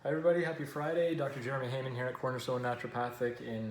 Hi everybody, happy Friday. Dr. Jeremy Heyman here at Cornerstone Naturopathic in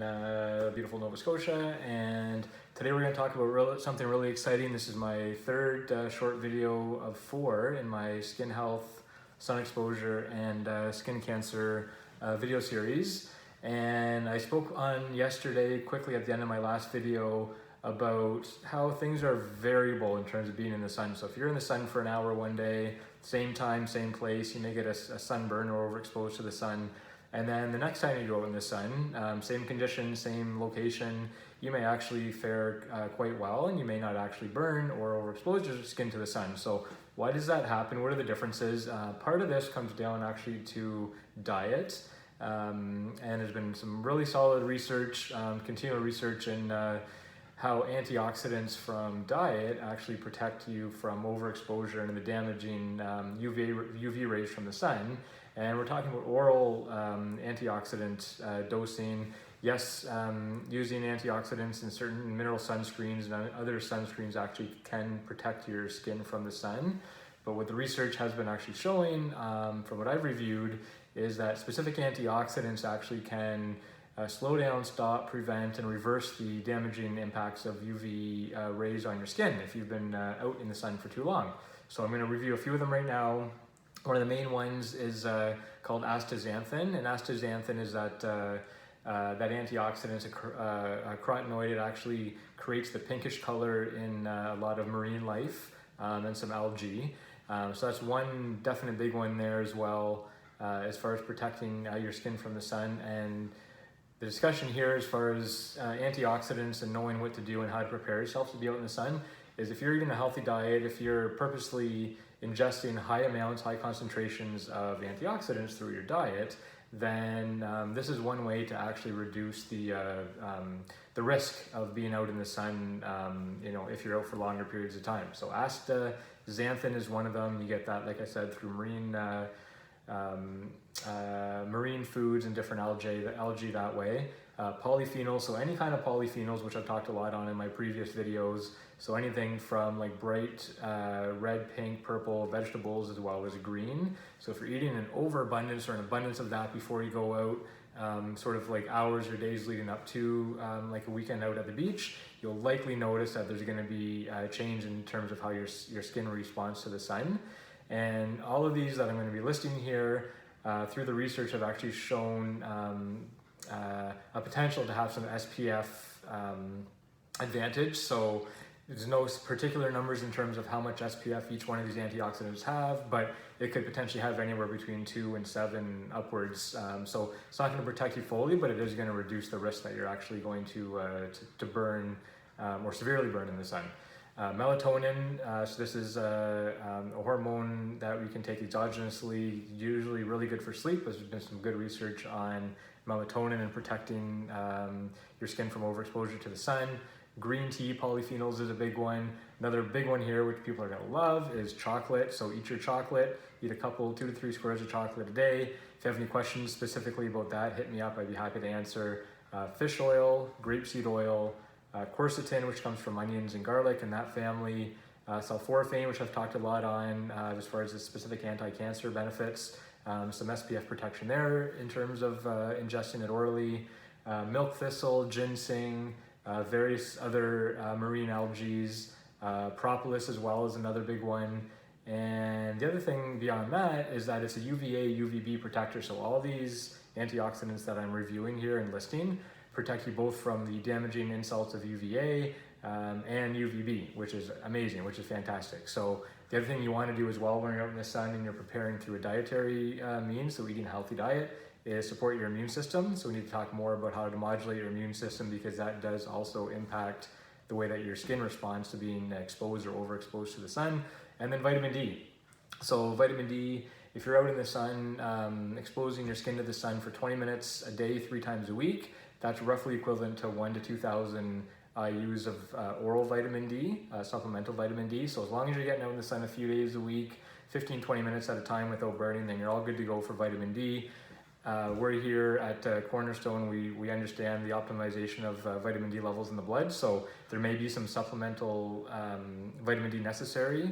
beautiful Nova Scotia, and today we're going to talk about something really exciting. This is my third short video of 4 in my skin health, sun exposure, and skin cancer video series. And I spoke on yesterday quickly at the end of my last video about how things are variable in terms of being in the sun. So if you're in the sun for an hour one day, same time, same place, you may get a sunburn or overexposed to the sun. And then the next time you go in the sun, same conditions, same location, you may actually fare quite well, and you may not actually burn or overexpose your skin to the sun. So why does that happen? What are the differences? Part of this comes down actually to diet. And there's been some really solid research, continual research in how antioxidants from diet actually protect you from overexposure and the damaging UV rays from the sun. And we're talking about oral antioxidant dosing. Yes, using antioxidants in certain mineral sunscreens and other sunscreens actually can protect your skin from the sun. But what the research has been actually showing, from what I've reviewed, is that specific antioxidants actually can slow down, stop, prevent, and reverse the damaging impacts of UV rays on your skin if you've been out in the sun for too long. So I'm going to review a few of them right now. One of the main ones is called Astaxanthin, and Astaxanthin is that antioxidant, a carotenoid. It actually creates the pinkish color in a lot of marine life and some algae. So that's one definite big one there as well, as far as protecting your skin from the sun. And the discussion here as far as antioxidants and knowing what to do and how to prepare yourself to be out in the sun is, if you're eating a healthy diet, if you're purposely ingesting high amounts, high concentrations of antioxidants through your diet, then this is one way to actually reduce the risk of being out in the sun, if you're out for longer periods of time. So astaxanthin is one of them. You get that, like I said, through marine foods and different algae that way. Polyphenols, so any kind of polyphenols, which I've talked a lot on in my previous videos. So anything from like bright red, pink, purple vegetables as well as green. So if you're eating an overabundance or an abundance of that before you go out, sort of like hours or days leading up to like a weekend out at the beach, you'll likely notice that there's going to be a change in terms of how your skin responds to the sun. And all of these that I'm going to be listing here through the research have actually shown a potential to have some SPF advantage. So there's no particular numbers in terms of how much SPF each one of these antioxidants have, but it could potentially have anywhere between 2 and 7 upwards. So it's not going to protect you fully, but it is going to reduce the risk that you're actually going to burn or severely burn in the sun. Melatonin, so this is a hormone that we can take exogenously, usually really good for sleep. There's been some good research on melatonin and protecting your skin from overexposure to the sun. Green tea polyphenols is a big one. Another big one here, which people are going to love, is chocolate. So eat your chocolate, eat a couple, 2 to 3 squares of chocolate a day. If you have any questions specifically about that, hit me up. I'd be happy to answer. Fish oil, grapeseed oil, quercetin, which comes from onions and garlic and that family, sulforaphane, which I've talked a lot on as far as the specific anti-cancer benefits, some SPF protection there in terms of ingesting it orally, milk thistle, ginseng, various other marine algae, propolis as well is another big one. And the other thing beyond that is that it's a UVA, UVB protector. So all these antioxidants that I'm reviewing here and listing protect you both from the damaging insults of UVA and UVB, which is amazing, which is fantastic. So the other thing you want to do as well when you're out in the sun and you're preparing through a dietary means, so eating a healthy diet, is support your immune system. So we need to talk more about how to modulate your immune system, because that does also impact the way that your skin responds to being exposed or overexposed to the sun. And then vitamin D. So vitamin D, if you're out in the sun, exposing your skin to the sun for 20 minutes a day, 3 times a week, that's roughly equivalent to 1,000 to 2,000 IUs of oral vitamin D, supplemental vitamin D. So as long as you're getting out in the sun a few days a week, 15, 20 minutes at a time without burning, then you're all good to go for vitamin D. We're here at Cornerstone, we understand the optimization of vitamin D levels in the blood, so there may be some supplemental vitamin D necessary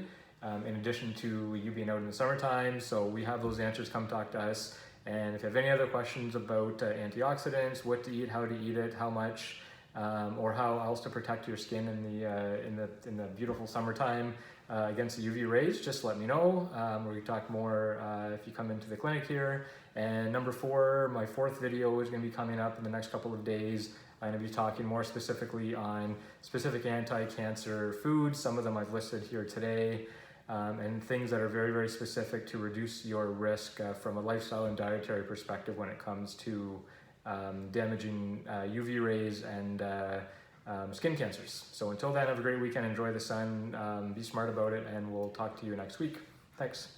in addition to you being out in the summertime. So we have those answers. Come talk to us And if you have any other questions about antioxidants, what to eat, how to eat it, how much, or how else to protect your skin in the beautiful summertime against the UV rays, just let me know. We can talk more if you come into the clinic here. And number 4, my 4th video is going to be coming up in the next couple of days. I'm going to be talking more specifically on specific anti-cancer foods. Some of them I've listed here today, and things that are very, very specific to reduce your risk from a lifestyle and dietary perspective when it comes to damaging UV rays and skin cancers. So until then, have a great weekend, enjoy the sun, be smart about it, and we'll talk to you next week. Thanks.